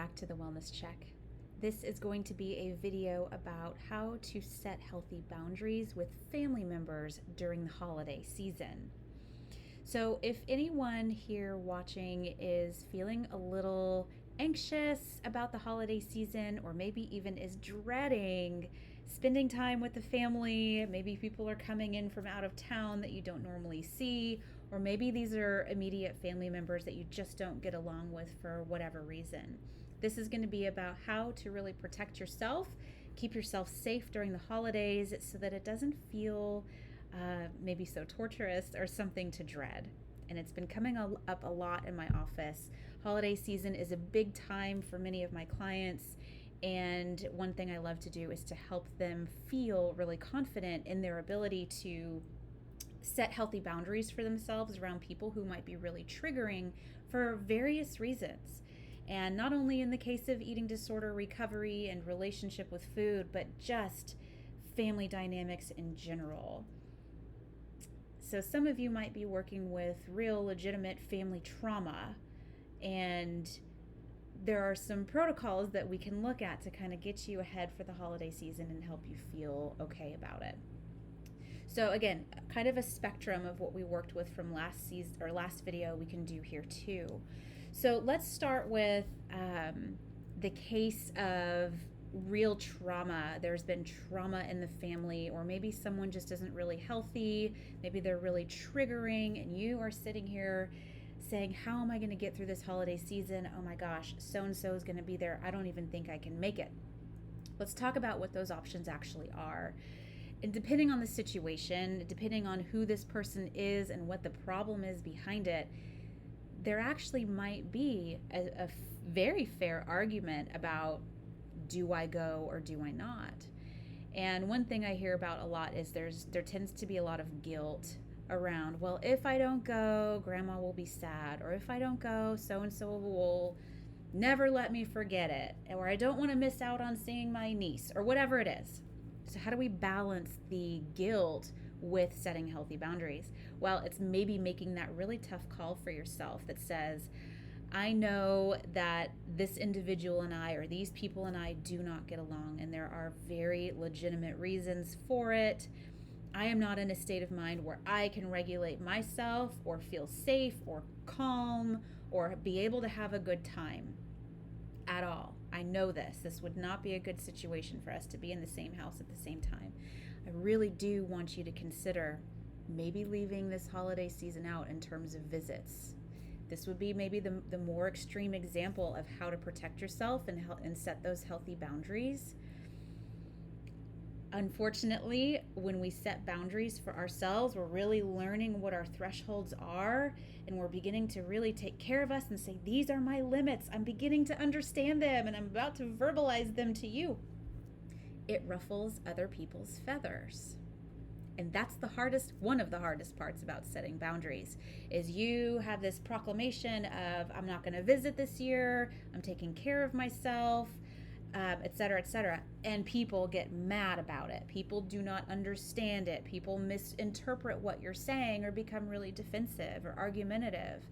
back to the Wellness Check. This is going to be a video about how to set healthy boundaries with family members during the holiday season. So if anyone here watching is feeling a little anxious about the holiday season, or maybe even is dreading spending time with the family, maybe people are coming in from out of town that you don't normally see, or maybe these are immediate family members that you just don't get along with for whatever reason. This is going to be about how to really protect yourself, keep yourself safe during the holidays so that it doesn't feel maybe so torturous or something to dread. And it's been coming up a lot in my office. Holiday season is a big time for many of my clients. And one thing I love to do is to help them feel really confident in their ability to set healthy boundaries for themselves around people who might be really triggering for various reasons. And not only in the case of eating disorder recovery and relationship with food, but just family dynamics in general. So some of you might be working with real legitimate family trauma, and there are some protocols that we can look at to kind of get you ahead for the holiday season and help you feel okay about it. So again, kind of a spectrum of what we worked with from last season or last video we can do here too. So let's start with the case of real trauma. There's been trauma in the family, or maybe someone just isn't really healthy. Maybe they're really triggering, and you are sitting here saying, how am I going to get through this holiday season? Oh my gosh, so-and-so is going to be there. I don't even think I can make it. Let's talk about what those options actually are. And depending on the situation, depending on who this person is and what the problem is behind it, there actually might be a very fair argument about, do I go or do I not? And one thing I hear about a lot is there tends to be a lot of guilt around, well, if I don't go, grandma will be sad, or if I don't go, so-and-so will never let me forget it, or I don't want to miss out on seeing my niece, or whatever it is. So how do we balance the guilt with setting healthy boundaries? Well, it's maybe making that really tough call for yourself that says, I know that this individual and I, or these people and I, do not get along, and there are very legitimate reasons for it. I am not in a state of mind where I can regulate myself or feel safe or calm or be able to have a good time at all. I know this. This would not be a good situation for us to be in the same house at the same time. I really do want you to consider maybe leaving this holiday season out in terms of visits. This would be maybe the more extreme example of how to protect yourself and set those healthy boundaries. Unfortunately, when we set boundaries for ourselves, we're really learning what our thresholds are, and we're beginning to really take care of us and say, these are my limits. I'm beginning to understand them, and I'm about to verbalize them to you. It ruffles other people's feathers. And that's one of the hardest parts about setting boundaries, is you have this proclamation of, I'm not going to visit this year, I'm taking care of myself, et cetera, and people get mad about it. People do not understand it. People misinterpret what you're saying or become really defensive or argumentative.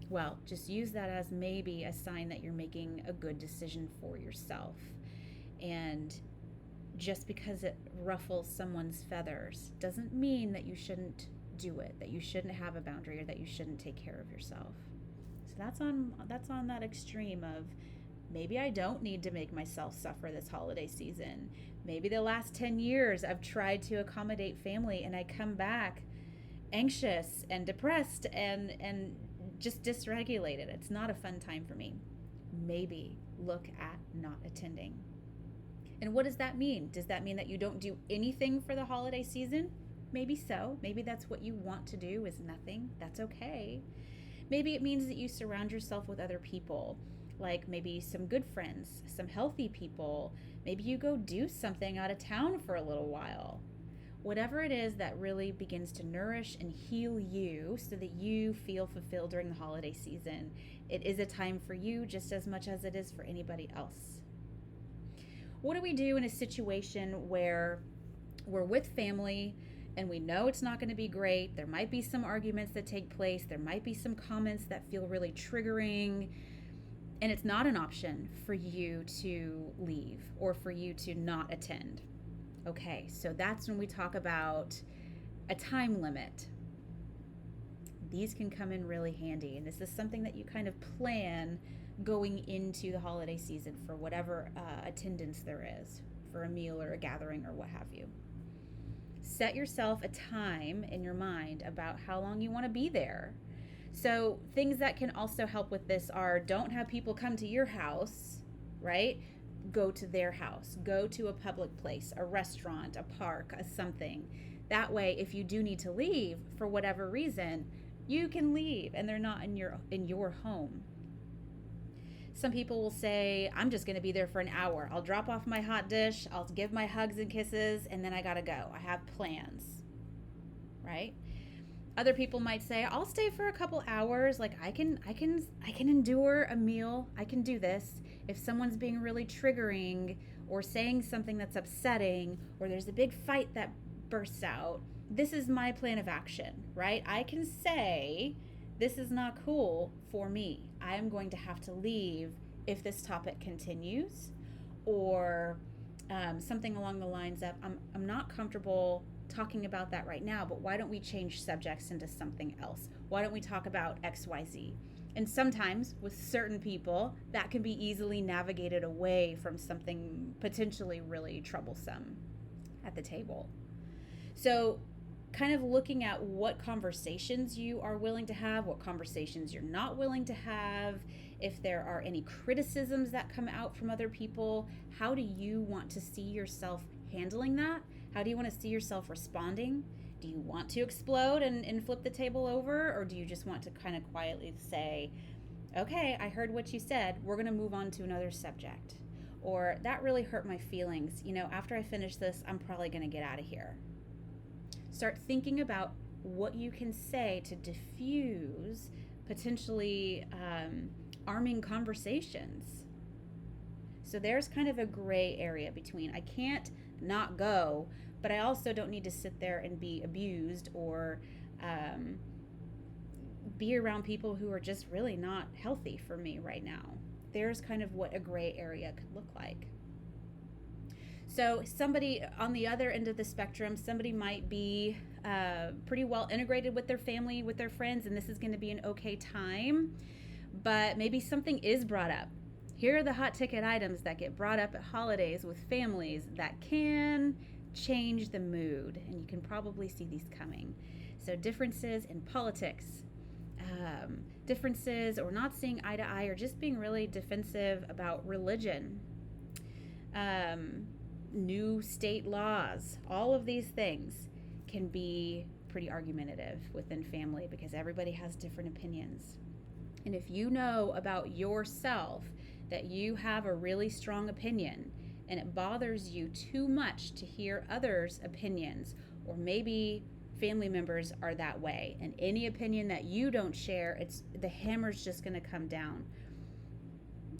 Well, just use that as maybe a sign that you're making a good decision for yourself. And just because it ruffles someone's feathers doesn't mean that you shouldn't do it, that you shouldn't have a boundary, or that you shouldn't take care of yourself. So that's on that extreme of, maybe I don't need to make myself suffer this holiday season. Maybe the last 10 years I've tried to accommodate family and I come back anxious and depressed and just dysregulated. It's not a fun time for me. Maybe look at not attending. And what does that mean? Does that mean that you don't do anything for the holiday season? Maybe so. Maybe that's what you want to do, is nothing. That's okay. Maybe it means that you surround yourself with other people, like maybe some good friends, some healthy people. Maybe you go do something out of town for a little while. Whatever it is that really begins to nourish and heal you so that you feel fulfilled during the holiday season. It is a time for you just as much as it is for anybody else. What do we do in a situation where we're with family and we know it's not going to be great? There might be some arguments that take place. There might be some comments that feel really triggering. And it's not an option for you to leave or for you to not attend. Okay, so that's when we talk about a time limit. These can come in really handy, and this is something that you kind of plan going into the holiday season for whatever attendance there is for a meal or a gathering or what have you. Set yourself a time in your mind about how long you want to be there. So things that can also help with this are, don't have people come to your house, right? Go to their house, go to a public place, a restaurant, a park, a something. That way, if you do need to leave for whatever reason, you can leave and they're not in your home. Some people will say, I'm just going to be there for an hour. I'll drop off my hot dish, I'll give my hugs and kisses, and then I got to go. I have plans, right? Other people might say, I'll stay for a couple hours. Like I can endure a meal. I can do this. If someone's being really triggering or saying something that's upsetting, or there's a big fight that bursts out, this is my plan of action, right? I can say, this is not cool for me. I am going to have to leave if this topic continues, or something along the lines of, I'm not comfortable talking about that right now, but why don't we change subjects into something else? Why don't we talk about XYZ? And sometimes with certain people, that can be easily navigated away from something potentially really troublesome at the table. So kind of looking at what conversations you are willing to have, what conversations you're not willing to have, if there are any criticisms that come out from other people, how do you want to see yourself handling that? How do you want to see yourself responding? Do you want to explode and flip the table over, or do you just want to kind of quietly say, okay, I heard what you said, we're going to move on to another subject? Or, that really hurt my feelings. After I finish this, I'm probably going to get out of here. Start thinking about what you can say to diffuse potentially arming conversations. So there's kind of a gray area between, I can't not go, but I also don't need to sit there and be abused or be around people who are just really not healthy for me right now. There's kind of what a gray area could look like. So somebody on the other end of the spectrum, somebody might be pretty well integrated with their family, with their friends, and this is going to be an okay time, but maybe something is brought up. Here are the hot ticket items that get brought up at holidays with families that can change the mood, and you can probably see these coming. So differences in politics, differences or not seeing eye to eye, or just being really defensive about religion, new state laws, all of these things can be pretty argumentative within family because everybody has different opinions. And if you know about yourself that you have a really strong opinion and it bothers you too much to hear others' opinions, or maybe family members are that way, and any opinion that you don't share, the hammer's just going to come down.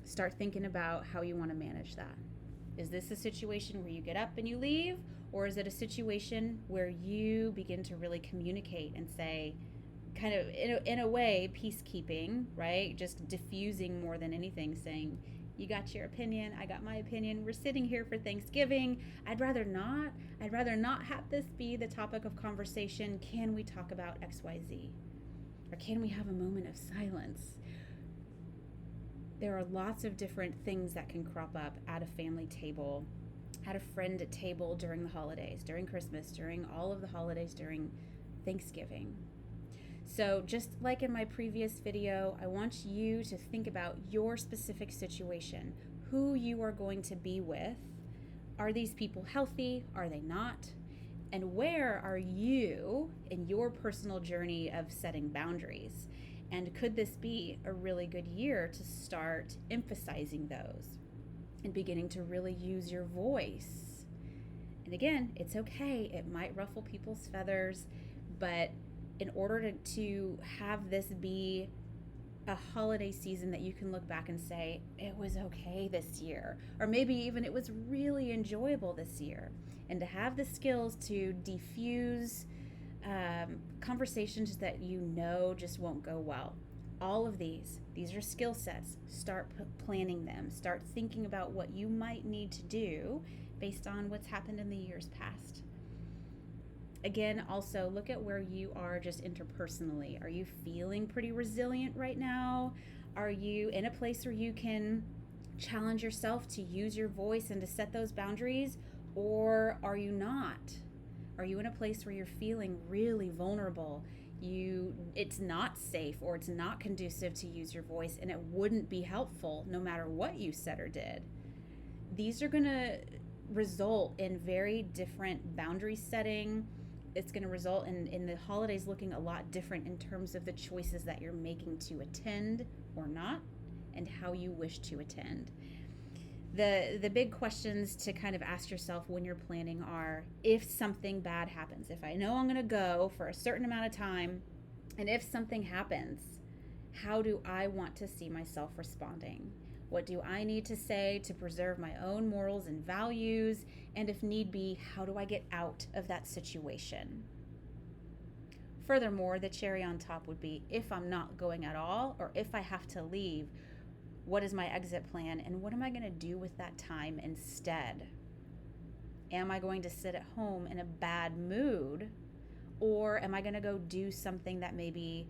Start thinking about how you want to manage that. Is this a situation where you get up and you leave, or is it a situation where you begin to really communicate and say, kind of in a way, peacekeeping, right? Just diffusing more than anything, saying, you got your opinion, I got my opinion, we're sitting here for Thanksgiving. I'd rather not have this be the topic of conversation. Can we talk about XYZ? Or can we have a moment of silence? There are lots of different things that can crop up at a family table, at a friend table during the holidays, during Christmas, during all of the holidays, during Thanksgiving. So just like in my previous video, I want you to think about your specific situation, who you are going to be with. Are these people healthy? Are they not? And where are you in your personal journey of setting boundaries? And could this be a really good year to start emphasizing those and beginning to really use your voice? And again, it's okay. It might ruffle people's feathers, but in order to have this be a holiday season that you can look back and say, it was okay this year, or maybe even it was really enjoyable this year, and to have the skills to diffuse conversations that just won't go well. all of these are skill sets. Start planning them. Start thinking about what you might need to do based on what's happened in the years past. Again, also look at where you are just interpersonally. Are you feeling pretty resilient right now? Are you in a place where you can challenge yourself to use your voice and to set those boundaries? Or are you not? Are you in a place where you're feeling really vulnerable? It's not safe or it's not conducive to use your voice, and it wouldn't be helpful no matter what you said or did. These are going to result in very different boundary setting. It's going to result in the holidays looking a lot different in terms of the choices that you're making to attend or not, and how you wish to attend. The big questions to kind of ask yourself when you're planning are, if something bad happens, if I know I'm going to go for a certain amount of time, and if something happens, how do I want to see myself responding? What do I need to say to preserve my own morals and values? And if need be, how do I get out of that situation? Furthermore, the cherry on top would be, if I'm not going at all, or if I have to leave, what is my exit plan, and what am I going to do with that time instead? Am I going to sit at home in a bad mood, or am I going to go do something that maybe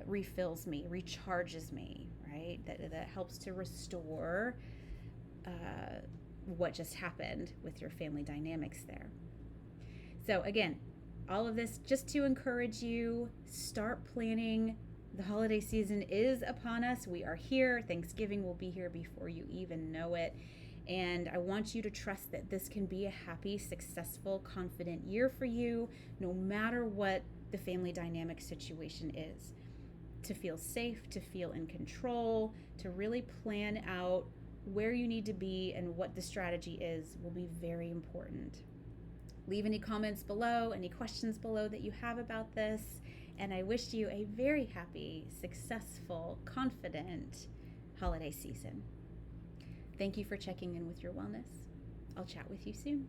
refills me, recharges me, right? That helps to restore what just happened with your family dynamics there. So again, all of this just to encourage you, start planning. The holiday season is upon us. We are here. Thanksgiving will be here before you even know it. And I want you to trust that this can be a happy, successful, confident year for you, no matter what the family dynamic situation is. To feel safe, to feel in control, to really plan out where you need to be and what the strategy is will be very important. Leave any comments below, any questions below that you have about this. And I wish you a very happy, successful, confident holiday season. Thank you for checking in with your wellness. I'll chat with you soon.